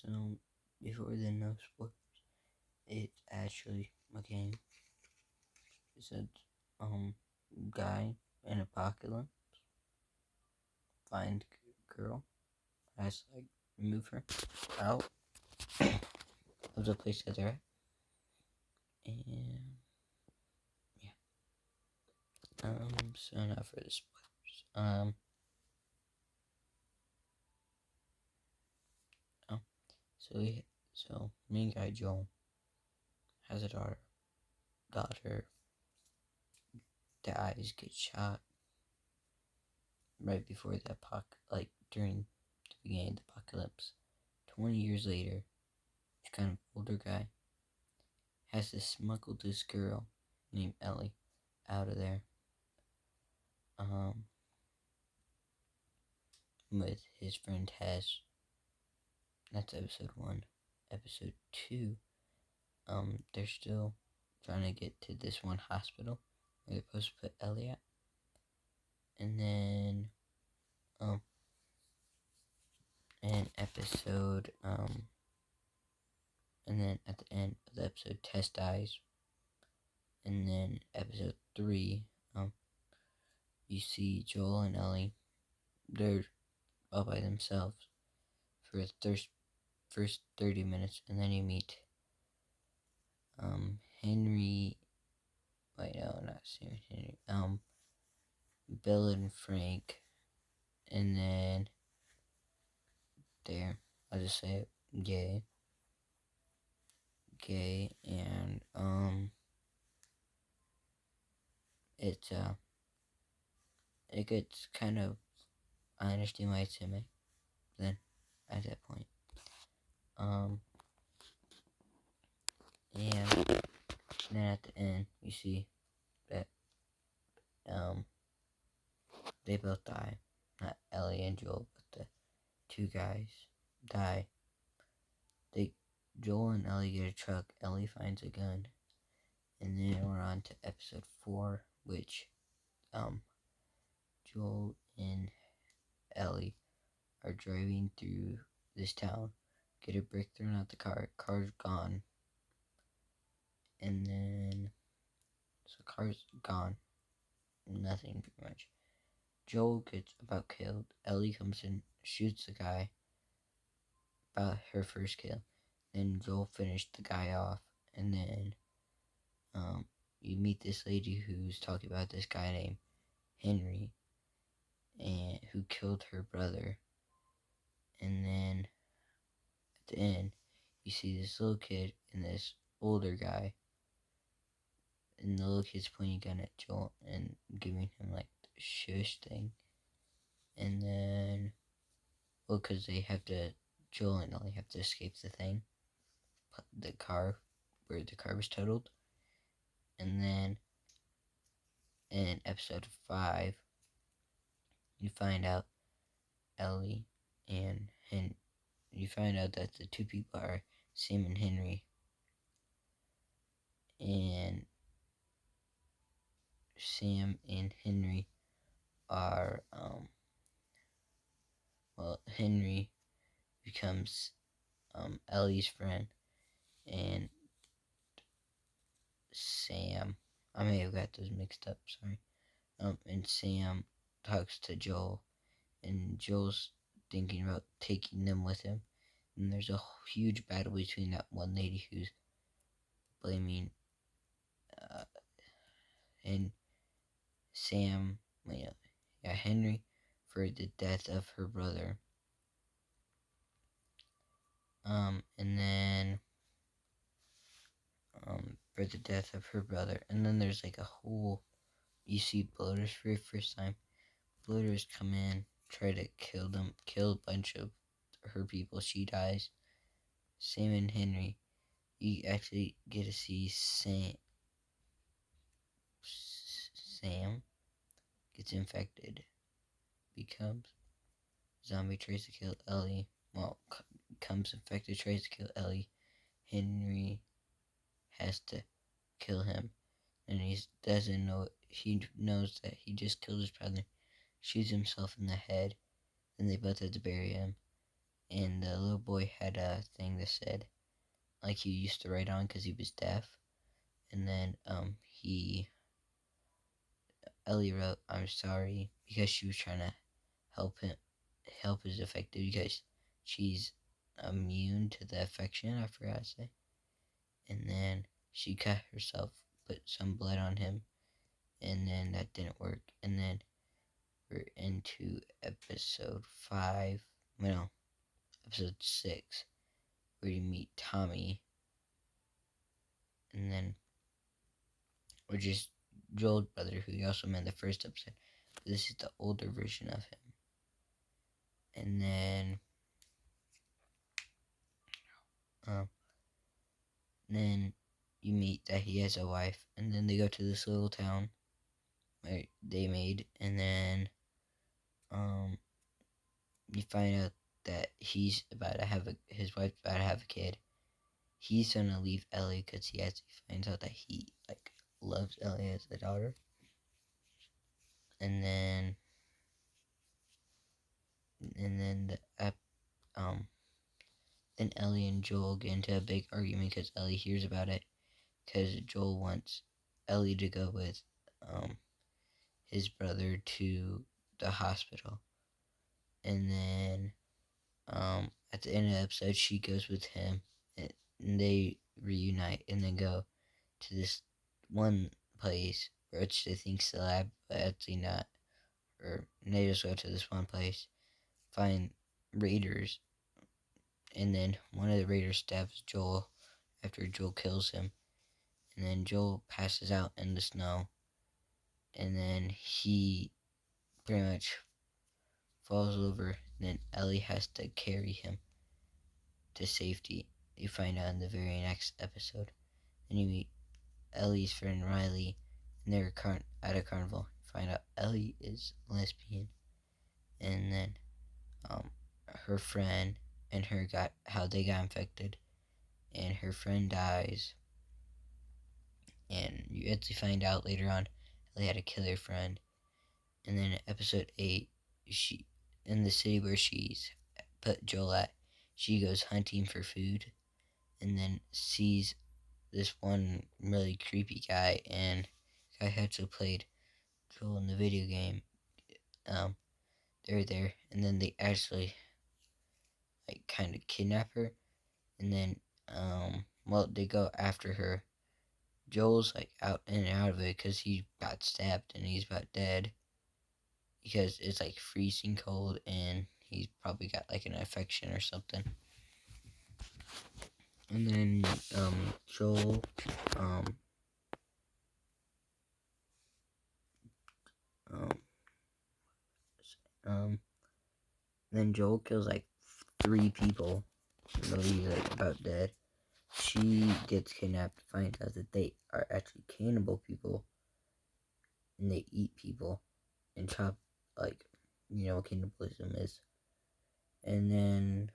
So, before the no spoilers, it's actually a game. It's a guy in apocalypse find girl, has to remove her out of the place that they're at, and yeah. So now for the spoilers. Oh, so main guy Joel has a daughter. Daughter dies, gets shot right before the during the beginning of the apocalypse. 20 years later, this kind of older guy has to smuggle this girl named Ellie out of there. With his friend Tess. That's episode 1. Episode 2, they're still trying to get to this one hospital where they're supposed to put Ellie at. And then, and then at the end of the episode, Tess dies. And then episode 3, you see Joel and Ellie, they're all by themselves for the first 30 minutes, and then you meet Henry. Wait, no, not Sam Henry. Bill and Frank, and then there, I'll just say it, gay, and it's it gets kind of, I understand why it's him. Then at that point, and then at the end, you see that they both die. Not Ellie and Joel, but the two guys die. Joel and Ellie get a truck. Ellie finds a gun, and then we're on to episode 4, which Joel and Ellie are driving through this town, get a brick thrown out the car's gone, and then so car's gone, nothing pretty much. Joel gets about killed. Ellie comes in, shoots the guy, about her first kill. Then Joel finished the guy off, and then you meet this lady who's talking about this guy named Henry, and who killed her brother. And then at the end, you see this little kid and this older guy, and the little kid's pointing a gun at Joel and giving him like the shush thing. And then, well, because Joel and Ellie have to escape the thing, the car, where the car was totaled. And then in episode 5, you find out Ellie and you find out that the two people are Sam and Henry. And Sam and Henry are, Henry becomes Ellie's friend, and Sam, I may have got those mixed up, sorry. And Sam talks to Joel, and Joel's thinking about taking them with him. And there's a huge battle between that one lady who's blaming and Sam, Henry, for the death of her brother. And then for the death of her brother. And then there's like a whole, you see bloaters for the first time. Bloaters come in, try to kill a bunch of her people. She dies. Sam and Henry, you actually get to see Sam gets infected, becomes zombie, tries to kill Ellie. Well, becomes infected, tries to kill Ellie. Henry has to kill him, and he doesn't know. He knows that he just killed his brother, shoots himself in the head, and they both have to bury him. and the little boy had a thing that said, like, he used to write on because he was deaf. And then Ellie wrote, "I'm sorry," because she was trying to help his affected, because she's immune to the affection, I forgot to say. And then she cut herself, put some blood on him, and then that didn't work. And then we're into episode 5, no, episode 6, where you meet Tommy, and then, which is Joel's brother, who you also met in the first episode. But this is the older version of him. And then you meet that he has a wife, and then they go to this little town where they made, and then you find out that he's about to have his wife's about to have a kid. He's gonna leave Ellie because he finds out that he loves Ellie as a daughter. And then then Ellie and Joel get into a big argument because Ellie hears about it, because Joel wants Ellie to go with his brother to the hospital. And then at the end of the episode, she goes with him, and they reunite and then go to this one place where it's, they think's the lab, but actually not. Or they just go to this one place, find raiders, and then one of the raiders stabs Joel after Joel kills him, and then Joel passes out in the snow, and then he pretty much falls over. And then Ellie has to carry him to safety. You find out in the very next episode. And you meet Ellie's friend Riley, and they're at a carnival. You find out Ellie is lesbian, and then her friend and her how they got infected, and her friend dies, and you actually find out later on Ellie had a killer friend. And then in episode 8, she, in the city where she's put Joel at, she goes hunting for food, and then sees this one really creepy guy, and guy who actually played Joel in the video game. They're there, and then they actually kind of kidnap her, and then they go after her. Joel's out and out of it because he got stabbed and he's about dead, because it's freezing cold and he's probably got an infection or something. And then Joel then Joel kills 3 people, even though he's about dead. She gets kidnapped, finds out that they are actually cannibal people, and they eat people and chop, what cannibalism is. And then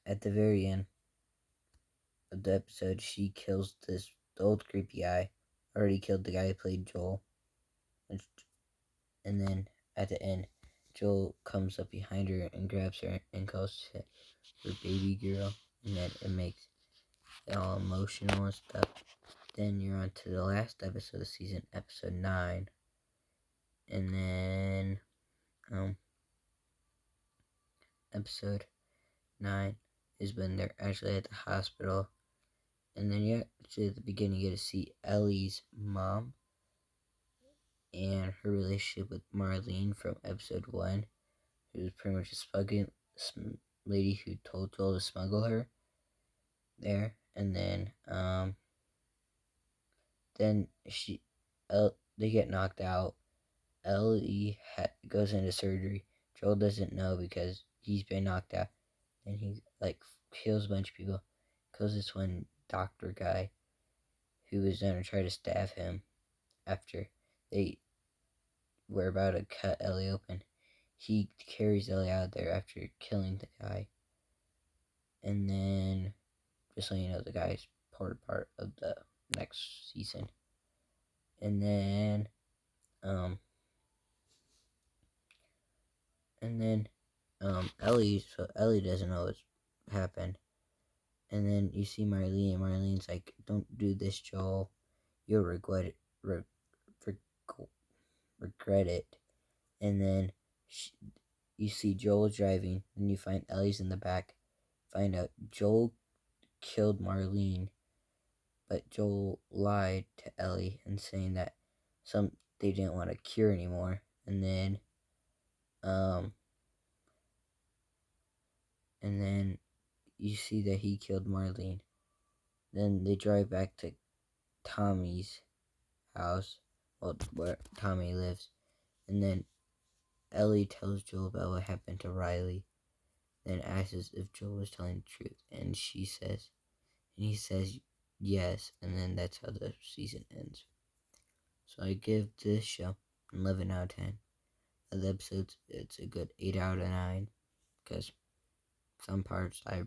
at the very end of the episode, she kills the old creepy guy. Already killed the guy who played Joel. And then at the end, Joel comes up behind her and grabs her and calls her baby girl. And then it makes it all emotional and stuff. Then you're on to the last episode of the season, episode 9. And then episode 9 is when they're actually at the hospital. And then you actually at the beginning you get to see Ellie's mom and her relationship with Marlene from episode 1, who was pretty much a smuggling lady who told Joel to smuggle her there. And then they get knocked out. Ellie goes into surgery. Joel doesn't know because he's been knocked out, and he kills a bunch of people. Kills this one doctor guy who was gonna try to stab him after they were about to cut Ellie open. He carries Ellie out of there after killing the guy. And then, just so you know, the guy's part of the next season. And then Ellie, so Ellie doesn't know what's happened. And then you see Marlene, and Marlene's like, "Don't do this, Joel. You'll re- regret it." And then you see Joel driving, and you find Ellie's in the back. Find out Joel killed Marlene, but Joel lied to Ellie and saying that they didn't want a cure anymore. And then um and then you see that he killed Marlene. Then they drive back to Tommy's house, well, where Tommy lives, and then Ellie tells Joel about what happened to Riley, then asks if Joel was telling the truth, and he says yes, and then that's how the season ends. So I give this show 11 out of 10. The episodes, it's a good 8 out of 9, because some parts I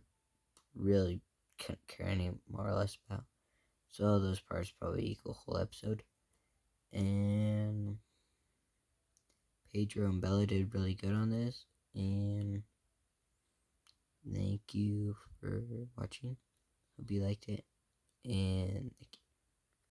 really couldn't care any more or less about. So all those parts probably equal whole episode. And Pedro and Bella did really good on this. And thank you for watching. Hope you liked it. And thank you.